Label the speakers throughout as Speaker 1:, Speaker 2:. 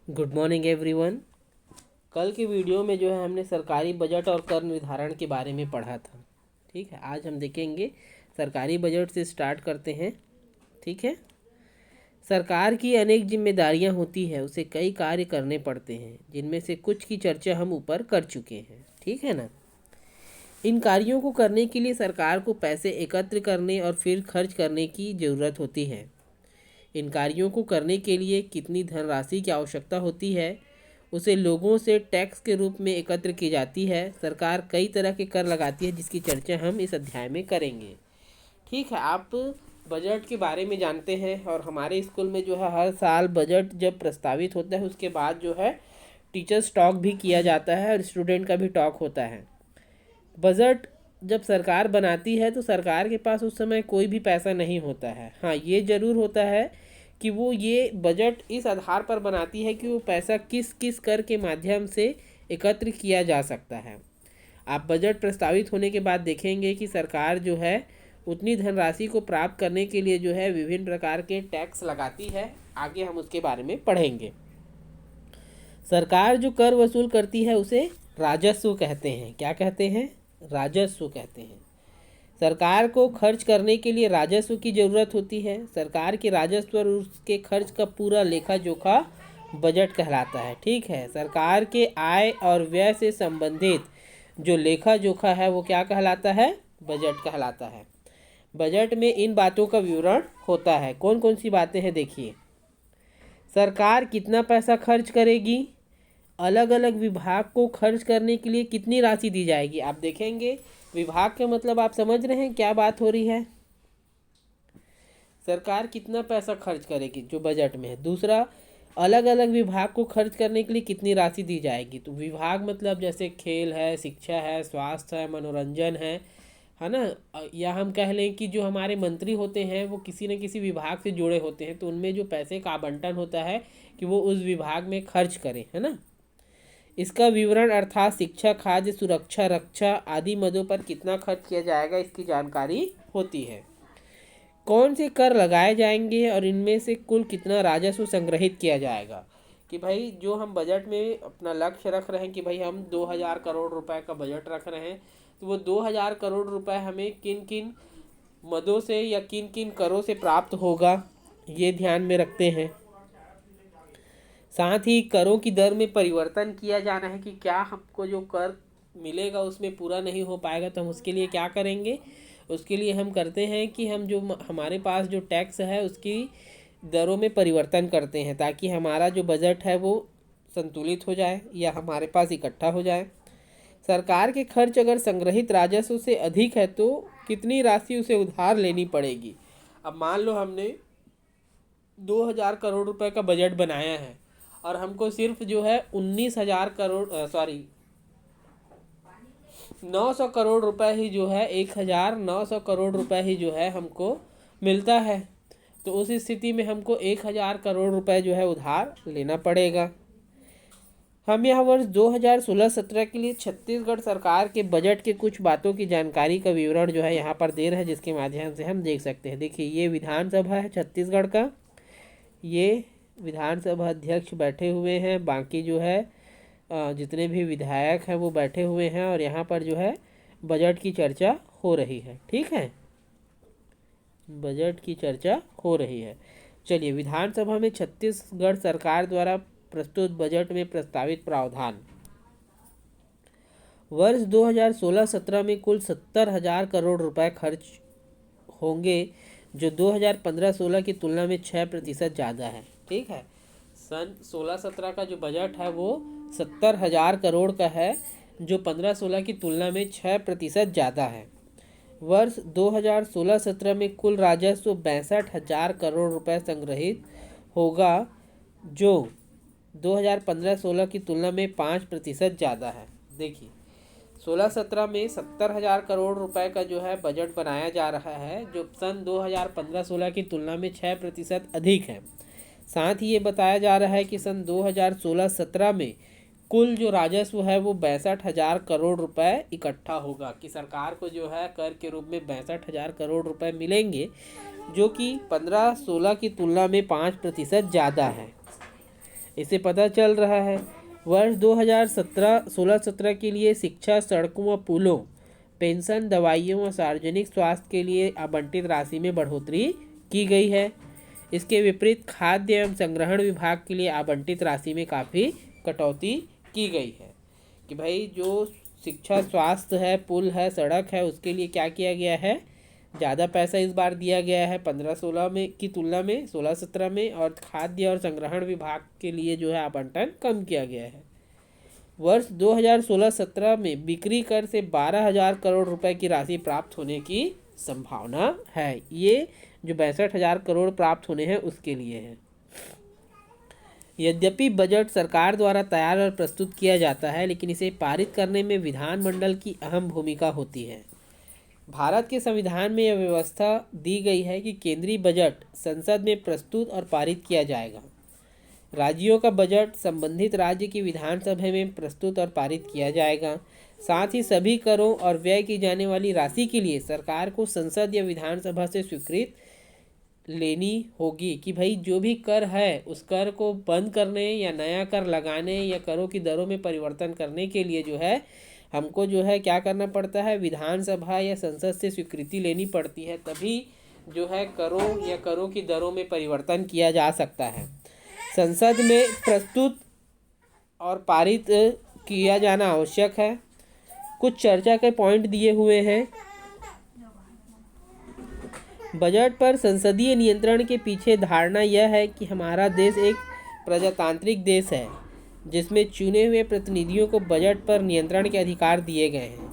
Speaker 1: Good morning everyone. कल के video में जो है हमने सरकारी बजट और कर निर्धारण के बारे में पढ़ा था। ठीक है, आज हम देखेंगे सरकारी बजट से स्टार्ट करते हैं। ठीक है, सरकार की अनेक जिम्मेदारियां होती है, उसे कई कार्य करने पड़ते हैं, जिनमें से कुछ की चर्चा हम ऊपर कर चुके हैं। ठीक है ना। इन कार्यों को करने के लिए सरकार को पैसे एकत्र करने और फिर खर्च करने की ज़रूरत होती है। इन कार्यों को करने के लिए कितनी धनराशि की आवश्यकता होती है, उसे लोगों से टैक्स के रूप में एकत्र की जाती है। सरकार कई तरह के कर लगाती है, जिसकी चर्चा हम इस अध्याय में करेंगे। ठीक है, आप बजट के बारे में जानते हैं और हमारे स्कूल में जो है हर साल बजट जब प्रस्तावित होता है उसके बाद जो है टीचर्स टॉक भी किया जाता है और स्टूडेंट का भी टॉक होता है। बजट जब सरकार बनाती है तो सरकार के पास उस समय कोई भी पैसा नहीं होता है। हाँ, ये ज़रूर होता है कि वो ये बजट इस आधार पर बनाती है कि वो पैसा किस किस कर के माध्यम से एकत्र किया जा सकता है। आप बजट प्रस्तावित होने के बाद देखेंगे कि सरकार जो है उतनी धनराशि को प्राप्त करने के लिए जो है विभिन्न प्रकार के टैक्स लगाती है। आगे हम उसके बारे में पढ़ेंगे। सरकार जो कर वसूल करती है उसे राजस्व कहते हैं। क्या कहते हैं? राजस्व कहते हैं। सरकार को खर्च करने के लिए राजस्व की ज़रूरत होती है। सरकार के राजस्व और उसके खर्च का पूरा लेखा जोखा बजट कहलाता है। ठीक है, सरकार के आय और व्यय से संबंधित जो लेखा जोखा है वो क्या कहलाता है? बजट कहलाता है। बजट में इन बातों का विवरण होता है। कौन कौन सी बातें हैं देखिए। सरकार कितना पैसा खर्च करेगी, अलग अलग विभाग को खर्च करने के लिए कितनी राशि दी जाएगी। आप देखेंगे विभाग का मतलब आप समझ रहे हैं क्या बात हो रही है। सरकार कितना पैसा खर्च करेगी जो बजट में है। दूसरा, अलग अलग विभाग को खर्च करने के लिए कितनी राशि दी जाएगी। तो विभाग मतलब जैसे खेल है, शिक्षा है, स्वास्थ्य है, मनोरंजन है ना। या हम कह लें कि जो हमारे मंत्री होते हैं वो किसी न किसी विभाग से जुड़े होते हैं, तो उनमें जो पैसे का आवंटन होता है कि वो उस विभाग में खर्च करें, है ना। इसका विवरण अर्थात शिक्षा, खाद्य सुरक्षा, रक्षा आदि मदों पर कितना खर्च किया जाएगा इसकी जानकारी होती है। कौन से कर लगाए जाएंगे और इनमें से कुल कितना राजस्व संग्रहित किया जाएगा। कि भाई जो हम बजट में अपना लक्ष्य रख रहे हैं कि भाई हम 2000 करोड़ रुपए का बजट रख रहे हैं, तो वो 2000 करोड़ रुपए हमें किन किन मदों से या किन किन करों से प्राप्त होगा, ये ध्यान में रखते हैं। साथ ही करों की दर में परिवर्तन किया जाना है कि क्या हमको जो कर मिलेगा उसमें पूरा नहीं हो पाएगा, तो हम उसके लिए क्या करेंगे। उसके लिए हम करते हैं कि हम जो हमारे पास जो टैक्स है उसकी दरों में परिवर्तन करते हैं, ताकि हमारा जो बजट है वो संतुलित हो जाए या हमारे पास इकट्ठा हो जाए। सरकार के खर्च अगर संग्रहित राजस्व से अधिक है तो कितनी राशि उसे उधार लेनी पड़ेगी। अब मान लो हमने 2000 करोड़ रुपए का बजट बनाया है और हमको सिर्फ जो है 19,000 करोड़ 900 करोड़ रुपए ही जो है 1900 करोड़ रुपए ही जो है हमको मिलता है। तो उस स्थिति में हमको 1000 करोड़ रुपए जो है उधार लेना पड़ेगा। हम यह वर्ष 2016-17 के लिए छत्तीसगढ़ सरकार के बजट के कुछ बातों की जानकारी का विवरण जो है यहाँ पर दे रहे हैं, जिसके माध्यम से हम देख सकते हैं। देखिए, ये विधानसभा है छत्तीसगढ़ का। ये विधानसभा अध्यक्ष बैठे हुए हैं, बाकी जो है जितने भी विधायक हैं वो बैठे हुए हैं और यहाँ पर जो है बजट की चर्चा हो रही है। ठीक है, बजट की चर्चा हो रही है। चलिए, विधानसभा में छत्तीसगढ़ सरकार द्वारा प्रस्तुत बजट में प्रस्तावित प्रावधान। वर्ष 2016-17 में कुल 70,000 करोड़ रुपए खर्च होंगे, जो 2015-16 की तुलना में 6% ज़्यादा है। ठीक है, सन 16-17 का जो बजट है वो 70,000 करोड़ का है, जो 15-16 की तुलना में 6% ज़्यादा है। वर्ष 2016-17 में कुल राजस्व 62,000 करोड़ रुपए संग्रहित होगा, जो 2015-16 की तुलना में 5% ज़्यादा है। देखिए, 16-17 में 70,000 करोड़ रुपए का जो है बजट बनाया जा रहा है, जो सन 2015-16 की तुलना में 6% अधिक है। साथ ही ये बताया जा रहा है कि सन 2016-17 में कुल जो राजस्व है वो 62,000 करोड़ रुपए इकट्ठा होगा, कि सरकार को जो है कर के रूप में 62,000 करोड़ रुपए मिलेंगे, जो कि 15-16 की तुलना में 5% ज़्यादा है। इससे पता चल रहा है। वर्ष 2016-17 के लिए शिक्षा, सड़कों व पुलों, पेंशन, दवाइयों व सार्वजनिक स्वास्थ्य के लिए आवंटित राशि में बढ़ोतरी की गई है। इसके विपरीत खाद्य एवं संग्रहण विभाग के लिए आवंटित राशि में काफ़ी कटौती की गई है। कि भाई जो शिक्षा, स्वास्थ्य है, पुल है, सड़क है, उसके लिए क्या किया गया है, ज़्यादा पैसा इस बार दिया गया है 15-16 में की तुलना में 16-17 में, और खाद्य और संग्रहण विभाग के लिए जो है आवंटन कम किया गया है। वर्ष 2016-17 में बिक्री कर से 12,000 करोड़ रुपए की राशि प्राप्त होने की संभावना है। ये जो 62,000 करोड़ प्राप्त होने हैं उसके लिए है। यद्यपि बजट सरकार द्वारा तैयार और प्रस्तुत किया जाता है, लेकिन इसे पारित करने में विधानमंडल की अहम भूमिका होती है। भारत के संविधान में यह व्यवस्था दी गई है कि केंद्रीय बजट संसद में प्रस्तुत और पारित किया जाएगा। राज्यों का बजट संबंधित राज्य की विधानसभा में प्रस्तुत और पारित किया जाएगा। साथ ही सभी करों और व्यय की जाने वाली राशि के लिए सरकार को संसद या विधानसभा से स्वीकृति लेनी होगी। कि भाई जो भी कर है उस कर को बंद करने या नया कर लगाने या करों की दरों में परिवर्तन करने के लिए जो है हमको जो है क्या करना पड़ता है, विधानसभा या संसद से स्वीकृति लेनी पड़ती है, तभी जो है करों या करों की दरों में परिवर्तन किया जा सकता है। संसद में प्रस्तुत और पारित किया जाना आवश्यक है। कुछ चर्चा के पॉइंट दिए हुए हैं। बजट पर संसदीय नियंत्रण के पीछे धारणा यह है कि हमारा देश एक प्रजातांत्रिक देश है, जिसमें चुने हुए प्रतिनिधियों को बजट पर नियंत्रण के अधिकार दिए गए हैं।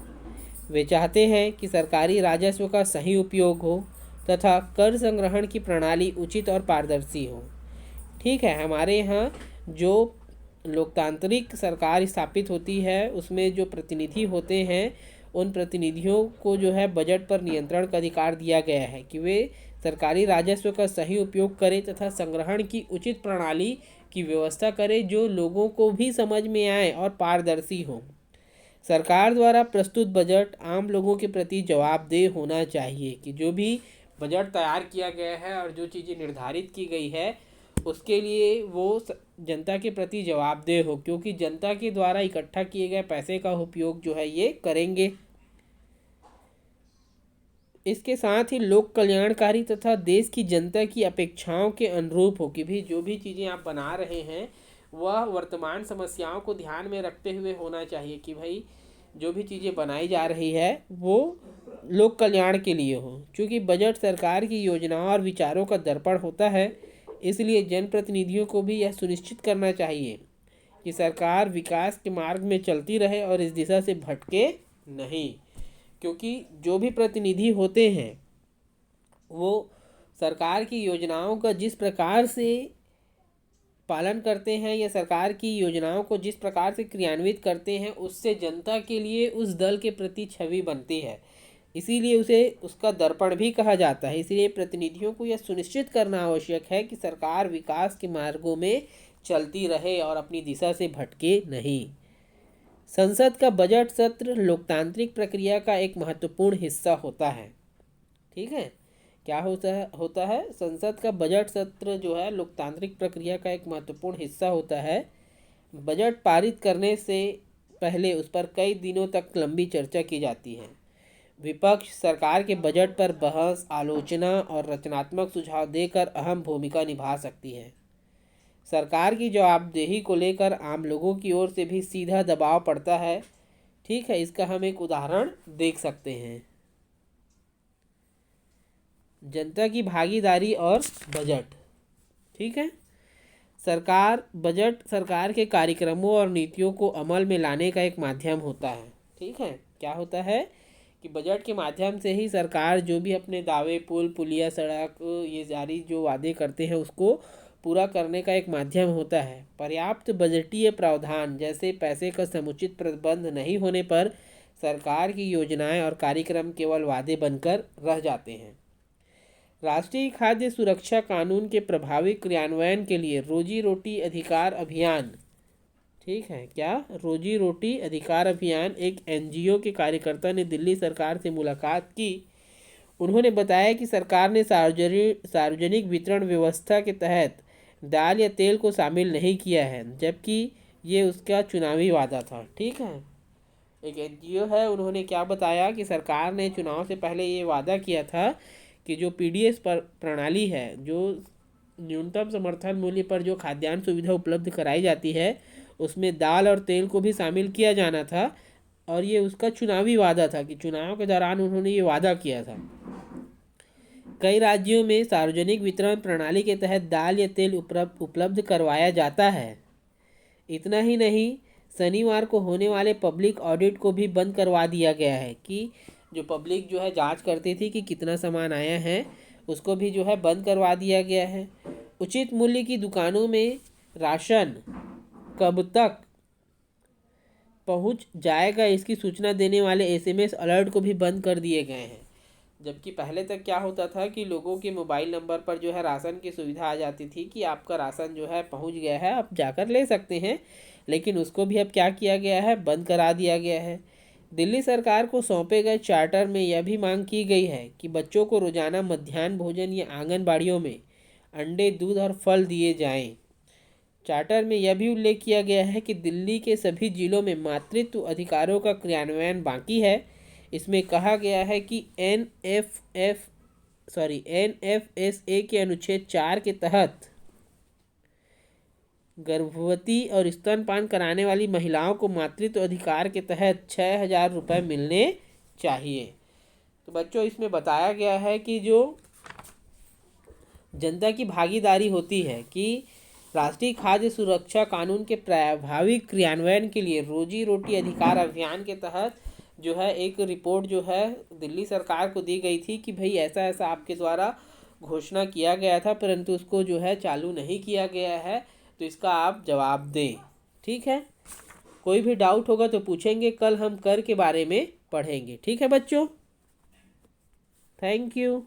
Speaker 1: वे चाहते हैं कि सरकारी राजस्व का सही उपयोग हो तथा कर संग्रहण की प्रणाली उचित और पारदर्शी हो। ठीक है, हमारे यहाँ जो लोकतांत्रिक सरकार स्थापित होती है उसमें जो प्रतिनिधि होते हैं, उन प्रतिनिधियों को जो है बजट पर नियंत्रण का अधिकार दिया गया है कि वे सरकारी राजस्व का सही उपयोग करें तथा संग्रहण की उचित प्रणाली की व्यवस्था करें जो लोगों को भी समझ में आए और पारदर्शी हो। सरकार द्वारा प्रस्तुत बजट आम लोगों के प्रति जवाबदेह होना चाहिए। कि जो भी बजट तैयार किया गया है और जो चीज़ें निर्धारित की गई है उसके लिए वो जनता के प्रति जवाबदेह हो, क्योंकि जनता के द्वारा इकट्ठा किए गए पैसे का उपयोग जो है ये करेंगे। इसके साथ ही लोक कल्याणकारी तथा देश की जनता की अपेक्षाओं के अनुरूप हो। कि भी जो भी चीज़ें आप बना रहे हैं वह वर्तमान समस्याओं को ध्यान में रखते हुए होना चाहिए। कि भाई जो भी चीज़ें बनाई जा रही है वो लोक कल्याण के लिए हो। क्योंकि बजट सरकार की योजनाओं और विचारों का दर्पण होता है, इसलिए जनप्रतिनिधियों को भी यह सुनिश्चित करना चाहिए कि सरकार विकास के मार्ग में चलती रहे और इस दिशा से भटके नहीं। क्योंकि जो भी प्रतिनिधि होते हैं वो सरकार की योजनाओं का जिस प्रकार से पालन करते हैं या सरकार की योजनाओं को जिस प्रकार से क्रियान्वित करते हैं, उससे जनता के लिए उस दल के प्रति छवि बनती है, इसीलिए उसे उसका दर्पण भी कहा जाता है। इसलिए प्रतिनिधियों को यह सुनिश्चित करना आवश्यक है कि सरकार विकास के मार्गों में चलती रहे और अपनी दिशा से भटके नहीं। संसद का बजट सत्र लोकतांत्रिक प्रक्रिया का एक महत्वपूर्ण हिस्सा होता है। ठीक है, क्या होता है संसद का बजट सत्र जो है लोकतांत्रिक प्रक्रिया का एक महत्वपूर्ण हिस्सा होता है। बजट पारित करने से पहले उस पर कई दिनों तक लंबी चर्चा की जाती है। विपक्ष सरकार के बजट पर बहस, आलोचना और रचनात्मक सुझाव देकर अहम भूमिका निभा सकती है। सरकार की जवाबदेही को लेकर आम लोगों की ओर से भी सीधा दबाव पड़ता है। ठीक है, इसका हम एक उदाहरण देख सकते हैं। जनता की भागीदारी और बजट। ठीक है, बजट सरकार के कार्यक्रमों और नीतियों को अमल में लाने का एक माध्यम होता है। ठीक है, क्या होता है कि बजट के माध्यम से ही सरकार जो भी अपने दावे, पुल, पुलिया, सड़क ये जारी जो वादे करते हैं उसको पूरा करने का एक माध्यम होता है। पर्याप्त बजटीय प्रावधान जैसे पैसे का समुचित प्रबंध नहीं होने पर सरकार की योजनाएं और कार्यक्रम केवल वादे बनकर रह जाते हैं। राष्ट्रीय खाद्य सुरक्षा कानून के प्रभावी क्रियान्वयन के लिए रोजी रोटी अधिकार अभियान, ठीक है, क्या रोजी रोटी अधिकार अभियान, एक एनजीओ के कार्यकर्ता ने दिल्ली सरकार से मुलाकात की। उन्होंने बताया कि सरकार ने सार्वजनिक वितरण व्यवस्था के तहत दाल या तेल को शामिल नहीं किया है, जबकि ये उसका चुनावी वादा था। ठीक है, एक एनजीओ है, उन्होंने क्या बताया कि सरकार ने चुनाव से पहले ये वादा किया था कि जो पीडीएस पर प्रणाली है, जो न्यूनतम समर्थन मूल्य पर जो खाद्यान्न सुविधा उपलब्ध कराई जाती है, उसमें दाल और तेल को भी शामिल किया जाना था। और ये उसका चुनावी वादा था कि चुनाव के दौरान उन्होंने ये वादा किया था। कई राज्यों में सार्वजनिक वितरण प्रणाली के तहत दाल या तेल उपलब्ध करवाया जाता है। इतना ही नहीं, शनिवार को होने वाले पब्लिक ऑडिट को भी बंद करवा दिया गया है कि जो पब्लिक जो है जांच करती थी कि कितना सामान आया है, उसको भी जो है बंद करवा दिया गया है। उचित मूल्य की दुकानों में राशन कब तक पहुंच जाएगा, इसकी सूचना देने वाले एसएमएस अलर्ट को भी बंद कर दिए गए हैं। जबकि पहले तक क्या होता था कि लोगों के मोबाइल नंबर पर जो है राशन की सुविधा आ जाती थी कि आपका राशन जो है पहुंच गया है, आप जाकर ले सकते हैं, लेकिन उसको भी अब क्या किया गया है, बंद करा दिया गया है। दिल्ली सरकार को सौंपे गए चार्टर में यह भी मांग की गई है कि बच्चों को रोजाना मध्याह्न भोजन या आंगनबाड़ियों में अंडे, दूध और फल दिए जाएं। चार्टर में यह भी उल्लेख किया गया है कि दिल्ली के सभी जिलों में मातृत्व अधिकारों का क्रियान्वयन बाकी है। इसमें कहा गया है कि एनएफएसए के अनुच्छेद 4 के तहत गर्भवती और स्तनपान कराने वाली महिलाओं को मातृत्व अधिकार के तहत 6,000 रुपये मिलने चाहिए। तो बच्चों, इसमें बताया गया है कि जो जनता की भागीदारी होती है कि राष्ट्रीय खाद्य सुरक्षा कानून के प्रभावी क्रियान्वयन के लिए रोजी रोटी अधिकार अभियान के तहत जो है एक रिपोर्ट जो है दिल्ली सरकार को दी गई थी कि भाई ऐसा ऐसा आपके द्वारा घोषणा किया गया था, परंतु उसको जो है चालू नहीं किया गया है, तो इसका आप जवाब दें। ठीक है, कोई भी डाउट होगा तो पूछेंगे, कल हम कर के बारे में पढ़ेंगे। ठीक है बच्चों, थैंक यू।